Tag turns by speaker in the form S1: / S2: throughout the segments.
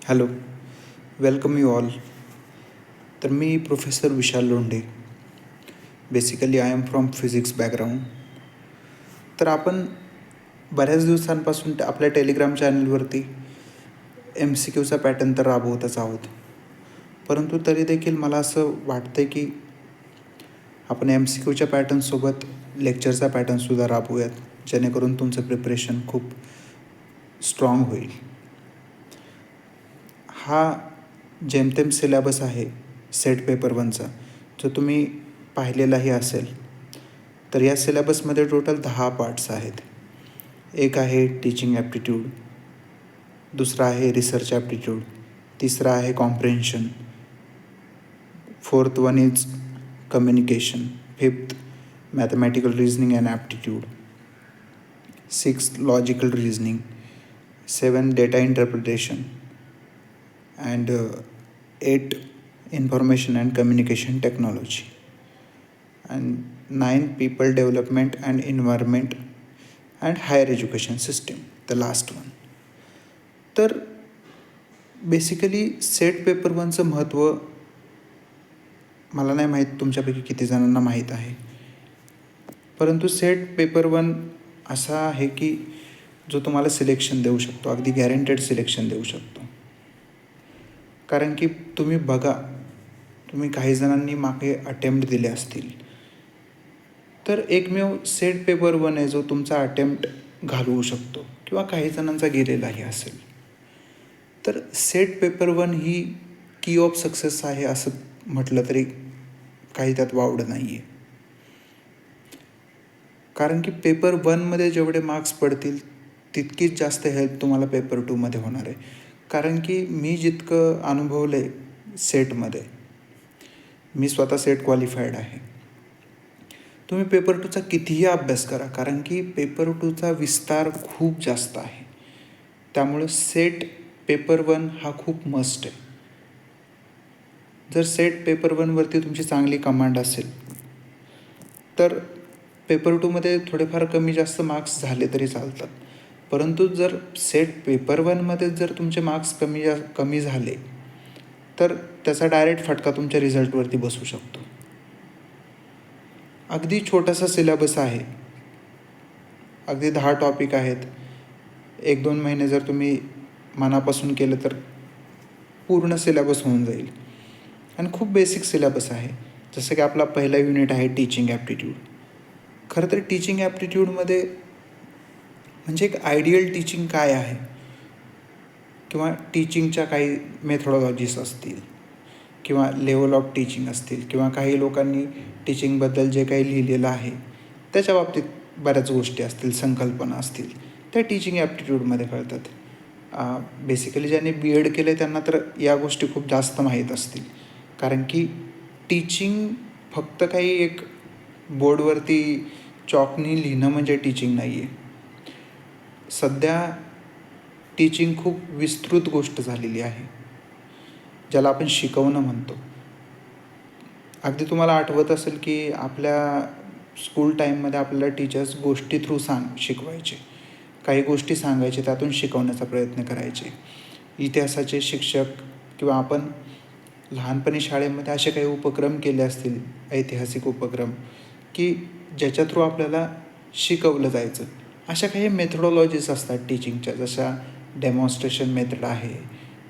S1: Hello, welcome you all. तर मी professor Vishal Londhe. Basically I am from physics background. तर आपण बऱ्याच दिवसांपासून आपल्या टेलिग्राम चॅनलवरती MCQचा पॅटर्न तर राबवतच आहोत. परंतु तरी देखील मला असं वाटतं की आपण MCQच्या पॅटर्नसोबत लेक्चरचा पॅटर्नसुद्धा राबवूयात, जेणेकरून तुमचं प्रिपरेशन खूप स्ट्रॉंग होईल. हा जेमतेम सिलेबस आहे सेट पेपर 1चा, जो तुम्ही पाहिलेलाही असेल. तर या सिलेबसमध्ये टोटल 10 पार्ट्स आहेत. एक आहे टीचिंग ॲप्टिट्यूड, दुसरा आहे रिसर्च ॲप्टिट्यूड, तिसरा आहे comprehension, fourth one is communication, fifth mathematical reasoning and aptitude, sixth logical reasoning, seven data interpretation and 8 information and communication technology, and 9 people development and environment and higher education system, the last one. तर basically set paper 1चं महत्त्व मला नाही माहीत तुमच्यापैकी किती जणांना माहीत आहे, परंतु सेट पेपर 1 असा आहे की जो तुम्हाला सिलेक्शन देऊ शकतो, अगदी गॅरंटेड सिलेक्शन देऊ शकतो. कारण की तुम्ही बघा, तुम्ही काही जणांनी मागे अटेम्प्ट दिले असतील, तर एकमेव सेट पेपर 1 आहे जो तुमचा अटेम्प्ट घालवू शकतो किंवा काही जणांचा गेलेलाही असेल. तर सेट पेपर 1 ही की ऑफ सक्सेस आहे असं म्हटलं तरी काही त्यात वावडं नाही आहे. कारण की पेपर 1मध्ये जेवढे मार्क्स पडतील तितकीच जास्त हेल्प तुम्हाला पेपर 2मध्ये होणार आहे. कारण की मी जितकं अनुभवलं आहे सेटमध्ये, मी स्वतः सेट क्वालिफाईड आहे. तुम्ही पेपर 2चा कितीही अभ्यास करा, कारण की पेपर 2चा विस्तार खूप जास्त आहे. त्यामुळे सेट पेपर 1 हा खूप मस्ट आहे. जर सेट पेपर 1वरती तुमची चांगली कमांड असेल तर पेपर 2मध्ये थोडेफार कमी जास्त मार्क्स झाले तरी चालतात. परंतु जर सेट पेपर 1मध्ये जर तुमचे मार्क्स कमी झाले तर त्याचा डायरेक्ट फटका तुमच्या रिझल्टवरती बसू शकतो. अगदी छोटासा सिलेबस आहे, अगदी 10 टॉपिक आहेत. 1-2 महिने जर तुम्ही मनापासून केलं तर पूर्ण सिलेबस होऊन जाईल. आणि खूप बेसिक सिलेबस आहे. जसं की आपला पहिला युनिट आहे टीचिंग ॲप्टिट्यूड. खरं तर टीचिंग ॲप्टिट्यूडमध्ये म्हणजे एक आयडियल टीचिंग काय आहे, किंवा टीचिंगच्या काही मेथोडॉलॉजीज असतील किंवा लेवल ऑफ टीचिंग असतील, किंवा काही लोकांनी टीचिंगबद्दल जे काही लिहिलेलं आहे त्याच्या बाबतीत बऱ्याच गोष्टी असतील, संकल्पना असतील, त्या टीचिंग ॲप्टिट्यूडमध्ये कळतात. बेसिकली ज्यांनी BEd केलं त्यांना तर या गोष्टी खूप जास्त माहीत असतील. कारण की टीचिंग फक्त काही एक बोर्डवरती चॉकनी लिहिणं म्हणजे टीचिंग नाही आहे. सध्या टीचिंग खूप विस्तृत गोष्ट झालेली आहे, ज्याला आपण शिकवणं म्हणतो. अगदी तुम्हाला आठवत असेल की आपल्या स्कूल टाईममध्ये आपल्याला टीचर्स गोष्टी थ्रू शिकवायचे, काही गोष्टी सांगायचे, त्यातून शिकवण्याचा प्रयत्न करायचे. इतिहासाचे शिक्षक किंवा आपण लहानपणी शाळेमध्ये असे काही उपक्रम केले असतील, ऐतिहासिक उपक्रम, की ज्याच्या थ्रू आपल्याला शिकवलं जायचं. अशा काही मेथोडॉलॉजीज असतात टीचिंगच्या, जशा डेमॉन्स्ट्रेशन मेथड आहे,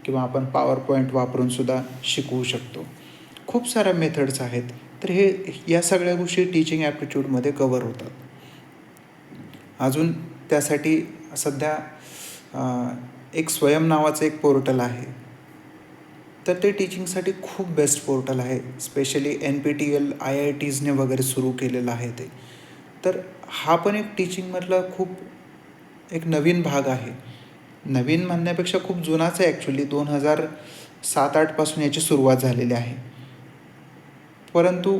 S1: किंवा आपण पॉवर पॉईंट वापरूनसुद्धा शिकवू शकतो. खूप साऱ्या मेथड्स आहेत. तर या सगळ्या गोष्टी टीचिंग ॲप्टिट्यूडमध्ये कवर होतात. अजून त्यासाठी सध्या एक स्वयं नावाचं एक पोर्टल आहे. तर ते टीचिंगसाठी खूप बेस्ट पोर्टल आहे. स्पेशली NPTEL IITsने वगैरे सुरू केलेलं आहे ते. तर हा पण एक टीचिंगमधला खूप एक नवीन भाग आहे. नवीन म्हणण्यापेक्षा खूप जुनाच आहे ॲक्च्युली. 2007-08 पासून याची सुरुवात झालेली आहे. परंतु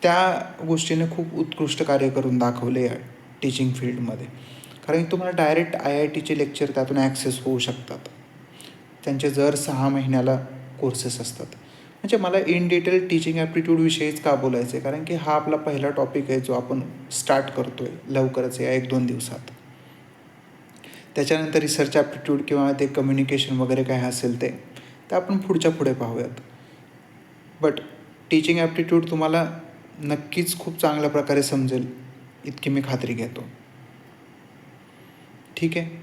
S1: त्या गोष्टीने खूप उत्कृष्ट कार्य करून दाखवले या टीचिंग फील्डमध्ये. कारण तुम्हाला डायरेक्ट IITचे लेक्चर त्यातून ॲक्सेस होऊ शकतात. त्यांचे दर 6 महिन्याला कोर्सेस असतात. म्हणजे मला इन डिटेल टीचिंग ॲप्टिट्यूडविषयीच का बोलायचं आहे, कारण की हा आपला पहिला टॉपिक आहे जो आपण स्टार्ट करतो आहे लवकरच या 1-2 दिवसात. त्याच्यानंतर रिसर्च ॲप्टिट्यूड किंवा ते कम्युनिकेशन वगैरे काय असेल ते आपण पुढे पाहूयात. बट टीचिंग ॲप्टिट्यूड तुम्हाला नक्कीच खूप चांगल्या प्रकारे समजेल इतकी मी खात्री घेतो. ठीक आहे.